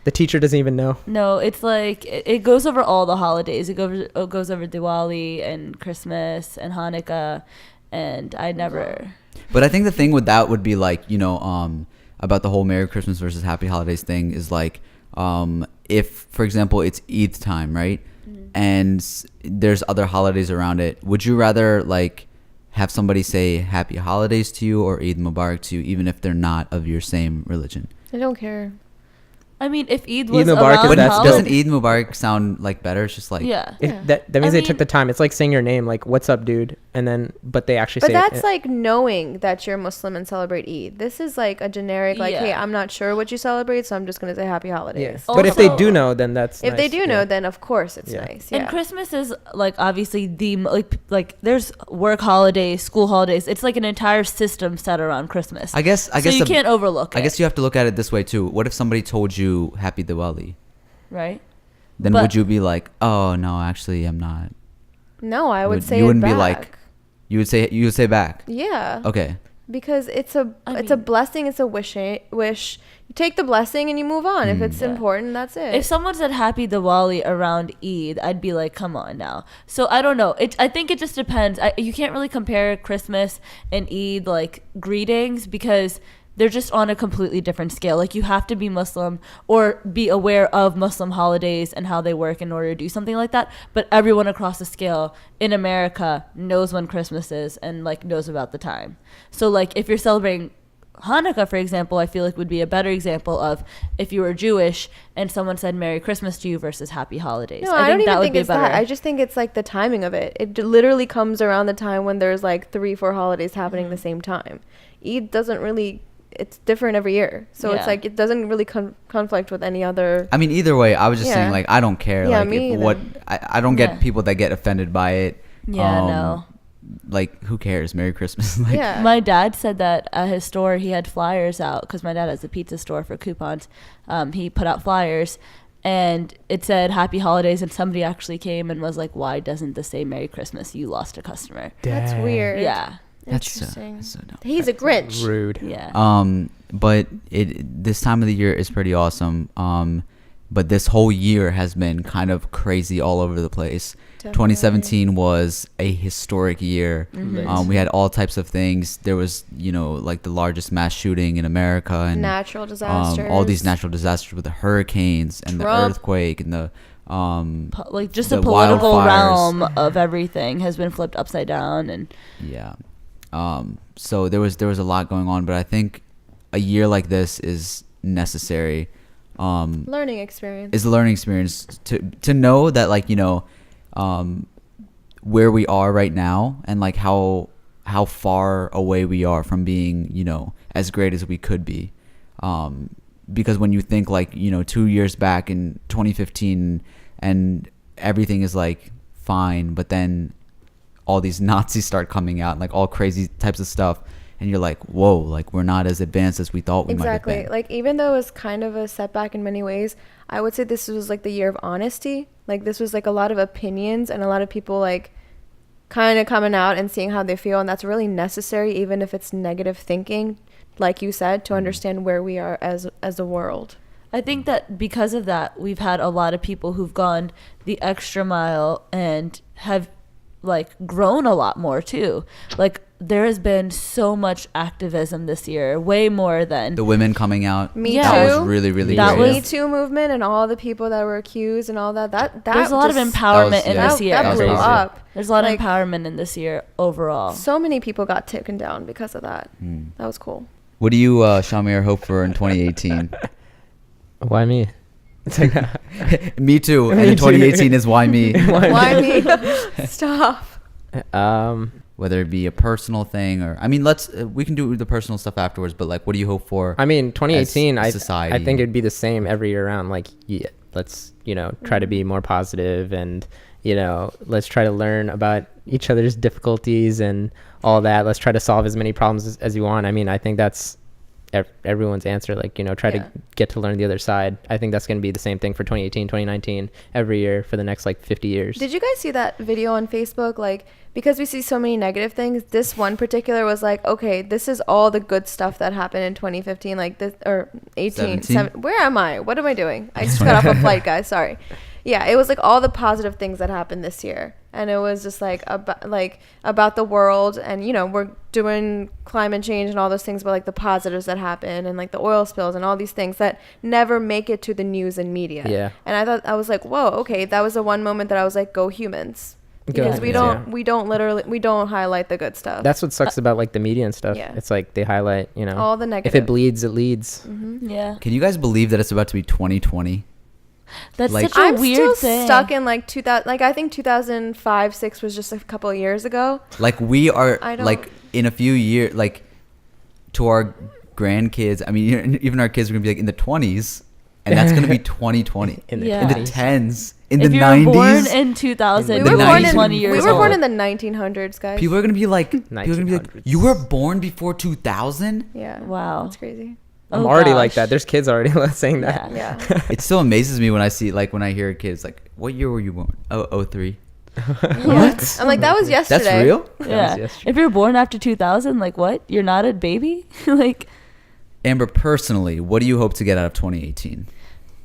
The teacher doesn't even know. No, it's like it goes over all the holidays. It goes over Diwali and Christmas and Hanukkah, and I never. But I think the thing with that would be like, about the whole Merry Christmas versus Happy Holidays thing is like, if, for example, it's Eid time, right? And there's other holidays around it. Would you rather like have somebody say Happy Holidays to you or Eid Mubarak to you, even if they're not of your same religion? I don't care. I mean, if Eid was Mubarak is around But that's doesn't holiday, Eid Mubarak sound like better? It's just like, yeah. If Yeah. that means I they took mean- the time. It's like saying your name, like "What's up, dude?" And then, but they actually But say that's it. like knowing that you're Muslim and celebrate Eid. This is like a generic, like, Yeah. hey, I'm not sure what you celebrate, so I'm just gonna say Happy Yeah. Holidays. But if they Also- do know, then that's If they nice. do know, Yeah. then of course it's Yeah. nice. Yeah. And Christmas is like obviously like there's work holidays, school holidays. It's like an entire system set around Christmas. I guess so you can't overlook it. I guess you have to look at it this way too. What if somebody told you Happy Diwali? right? Then But- would you be like, oh no, actually I'm not? No, I would Would- say you it wouldn't be back. like- You would say back. Yeah. Okay. Because it's a I mean- blessing. It's a wish. You take the blessing and you move on. If it's Yeah. important, that's it. If someone said Happy Diwali around Eid, I'd be like, come on now. So I don't know. I think it just depends. You can't really compare Christmas and Eid like greetings because they're just on a completely different scale. Like you have to be Muslim or be aware of Muslim holidays and how they work in order to do something like that. But everyone across the scale in America knows when Christmas is and like knows about the time. So like if you're celebrating Hanukkah, for example, I feel like would be a better example of if you were Jewish and someone said Merry Christmas to you versus Happy Holidays. no, I don't even think be it's that. I just think it's like the timing of it. It literally comes around the time when there's like 3-4 holidays happening at the same time. Eid doesn't really it's different every year. So it's Yeah. like it doesn't really conflict with any other. I mean, either way, I was just saying, Yeah. like, I don't care. Yeah, like, me if either. what I don't get Yeah. people that get offended by it. Yeah, no. Like, who cares? Merry Christmas. Like, Yeah. My dad said that at his store he had flyers out because my dad has a pizza store for coupons. He put out flyers and it said Happy Holidays, and somebody actually came and was like, why doesn't this say Merry Christmas? You lost a customer. That's Dang. weird. Yeah. That's Interesting. so dumb. He's a Grinch. Rude. Yeah. But this time of the year is pretty awesome. But this whole year has been kind of crazy all over the place. Definitely. 2017 was a historic year. Mhm. We had all types of things. There was, like the largest mass shooting in America, and Natural disasters. all these natural disasters with the hurricanes and the Trump. earthquake and the Like just the the political wildfires. realm of everything has been flipped upside down, and Yeah. So there was a lot going on, but I think a year like this is necessary. Learning experience. Is a learning experience to know that, like, where we are right now, and like how far away we are from being, as great as we could be. Because when you think, like, 2 years back in 2015 and everything is like fine, but then all these Nazis start coming out, like all crazy types of stuff, and you're like, whoa, like we're not as advanced as we thought we might have Exactly. been. Like, even though it was kind of a setback in many ways, I would say this was like the year of honesty. Like, this was like a lot of opinions and a lot of people like kind of coming out and seeing how they feel, and that's really necessary, even if it's negative thinking, like you said, to understand where we are as a world. I think that because of that, we've had a lot of people who've gone the extra mile and have like grown a lot more too. Like, there has been so much activism this year, way more than The women coming out, Me Yeah. that Too. was really, really That great. was- Me Too movement and all the people that were accused and all that there's a lot of just- empowerment in yeah. this year. That blew Crazy. up. There's a lot Like, of empowerment in this year overall. So many people got taken down because of that. Hmm. That was cool. What do you, SHAH-AMEER, hope for in 2018? Why me? It's like that. Me too. And Me in too. 2018 is why me. Why me? Stop. Whether it be a personal thing or, I mean, we can do the personal stuff afterwards, but like, what do you hope for? I mean, 2018, as I society? think it'd be the same every year round. Like, yeah, let's, try to be more positive and, let's try to learn about each other's difficulties and all that. Let's try to solve as many problems as you want. I mean, I think that's everyone's answer. Like, try Yeah. to get to learn the other side. I think that's going to be the same thing for 2018, 2019, every year for the next like 50 years. Did you guys see that video on Facebook? Like, because we see so many negative things, this one particular was like, okay, this is all the good stuff that happened in 2015, like this, or 18. 17? Where am I? What am I doing? I just got off a flight, guys. Sorry. Yeah, it was like all the positive things that happened this year. And it was just like about the world, and we're doing climate change and all those things, but like the positives that happen, and like the oil spills and all these things that never make it to the news and media. Yeah. And I was like, whoa, okay, that was the one moment that I was like, go humans. Go Because humans, we don't highlight the good stuff. That's what sucks about like the media and stuff. Yeah. It's like they highlight, all the if negative. it bleeds, it leads. Yeah. Can you guys believe that it's about to be 2020? That's Like- such a I'm weird still thing. stuck in like 2000. Like, I think 2005, 6 was just a couple of years ago. Like, we are, I don't- like, in a few years, like, to our grandkids, I mean, even our kids are going to be like in the 20s, and that's going to be 2020. In the Yeah. In the 20s. 10s, in if the you 90s. were born in 2000, We you were were born in- 20 we years were born old. in the 1900s, guys. People are going to be like, you were born before 2000? Yeah. Wow. That's crazy. I'm Oh, already like gosh. that. There's kids already saying that. Yeah. Yeah. It still amazes me when I see, like, when I hear kids, like, what year were you born? Oh, 03. What? I'm like, that was yesterday. That's real? Yeah. yesterday. If you're born after 2000, like what? You're not a baby? Like, Amber, personally, what do you hope to get out of 2018?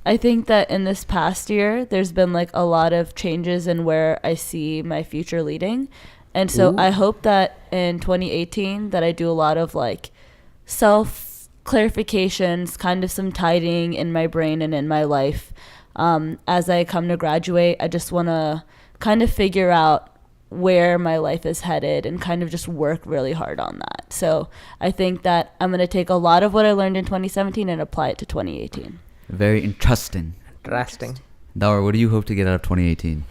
I think that in this past year, there's been like a lot of changes in where I see my future leading. And so Ooh. I hope that in 2018 that I do a lot of like self clarifications, kind of some tidying in my brain and in my life. As I come to graduate, I just want to kind of figure out where my life is headed and kind of just work really hard on that. So I think that I'm going to take a lot of what I learned in 2017 and apply it to 2018. Very interesting. Interesting. Daura, what do you hope to get out of 2018?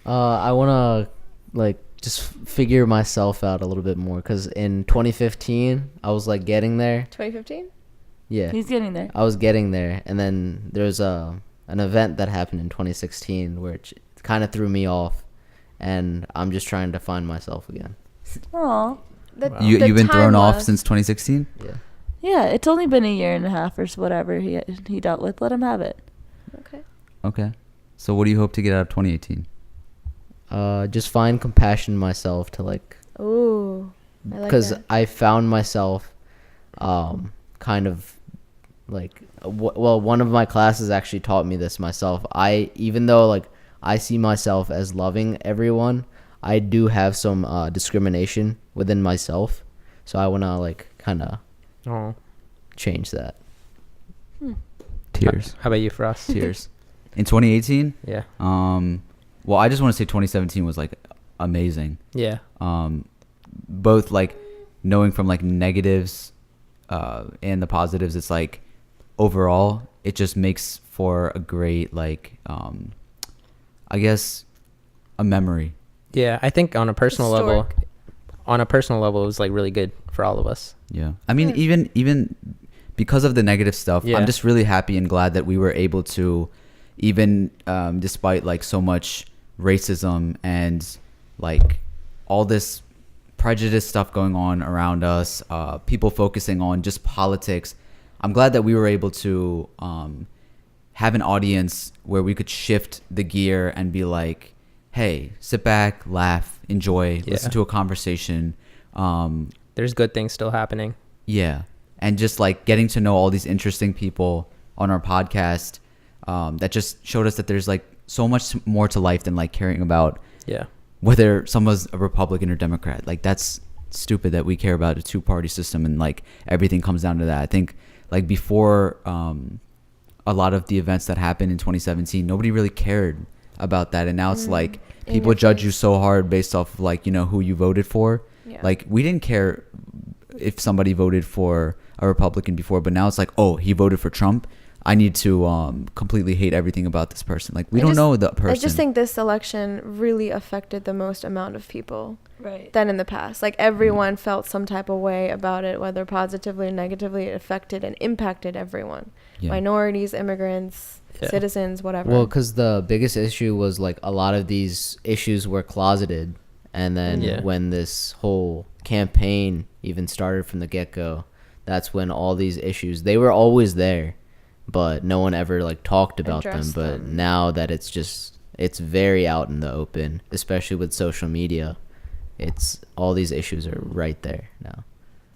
I want to like just figure myself out a little bit more. Because in 2015, I was like getting there. 2015? Yeah, He's getting there. I was getting there, and then there's an event that happened in 2016 where it kind of threw me off, and I'm just trying to find myself again. Aw. You've been thrown off since 2016? Yeah. Yeah, it's only been a year and a half or whatever he dealt with. Let him have it. Okay. Okay. So what do you hope to get out of 2018? Just find compassion in myself to like, Ooh. I like because that. I found myself kind of like well, one of my classes actually taught me this myself. Even though like I see myself as loving everyone, I do have some discrimination within myself, so I want to like kind of change that. Tears. How about you, Frost? Tears. In 2018? Yeah. Well, I just want to say 2017 was like amazing. Yeah. Both like knowing from like negatives and the positives. It's like overall it just makes for a great like I guess a memory. Yeah, I think on a personal level, it was like really good for all of us. Yeah. I mean, even because of the negative stuff, Yeah. I'm just really happy and glad that we were able to, even despite like so much racism and like all this prejudice stuff going on around us, people focusing on just politics. I'm glad that we were able to have an audience where we could shift the gear and be like, hey, sit back, laugh, enjoy, listen to a conversation. There's good things still happening. Yeah. And just like getting to know all these interesting people on our podcast that just showed us that there's like so much more to life than like caring about whether someone's a Republican or Democrat. Like that's stupid that we care about a two-party system and like everything comes down to that. I think like before a lot of the events that happened in 2017, nobody really cared about that. And now it's like people judge you so hard based off of like, you know, who you voted for. Yeah. Like we didn't care if somebody voted for a Republican before, but now it's like, oh, he voted for Trump. I need to completely hate everything about this person. Like we don't know the person. I just think this election really affected the most amount of people than in the past. Like everyone felt some type of way about it, whether positively or negatively. It affected and impacted everyone. Yeah. Minorities, immigrants, citizens, whatever. Well, because the biggest issue was like a lot of these issues were closeted, and then when this whole campaign even started from the get-go, that's when all these issues, they were always there, but no one ever like talked about them. But now that it's very out in the open, especially with social media, it's all these issues are right there now.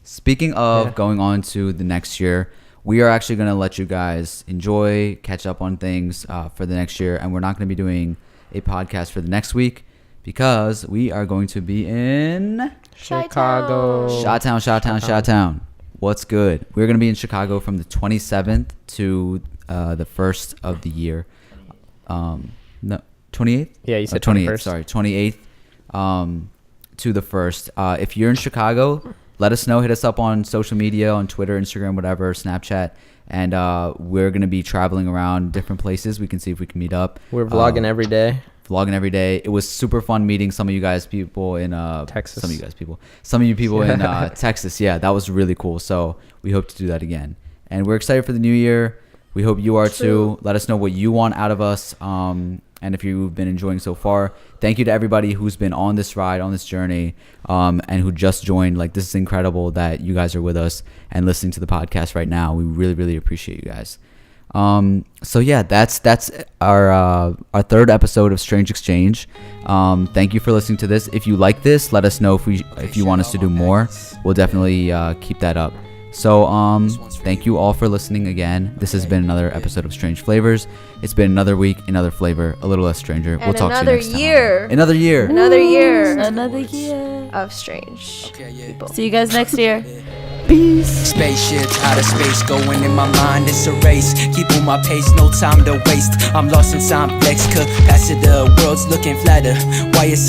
Speaking of going on to the next year, we are actually going to let you guys enjoy, catch up on things for the next year. And we're not going to be doing a podcast for the next week because we are going to be in Chicago. Chi-Town. What's good? We're going to be in Chicago from the 27th to the 1st of the year. No, 28th? Yeah, you said 28th. Sorry, 28th to the 1st. If you're in Chicago, let us know. Hit us up on social media, on Twitter, Instagram, whatever, Snapchat. And we're going to be traveling around different places. We can see if we can meet up. We're vlogging every day. It was super fun meeting some of you guys people in Texas. Some of you people in Texas. Yeah, that was really cool. So we hope to do that again. And we're excited for the new year. We hope you are too. Let us know what you want out of us. And if you've been enjoying so far, thank you to everybody who's been on this ride, on this journey, and who just joined. Like, this is incredible that you guys are with us and listening to the podcast right now. We really, really appreciate you guys. So yeah, that's our third episode of Strange Exchange. Thank you for listening to this. If you like this, let us know if you want us to do more. We'll definitely keep that up. So thank you all for listening again. This has been another episode of Strange Flavors. It's been another week, another flavor, a little less stranger. And we'll talk to you next time. Another year of strange people. See you guys next year. Spaceships out of space, going in my mind, it's a race. Keep on my pace, no time to waste. I'm lost in time flex, capacity, the world's looking flatter. Why it's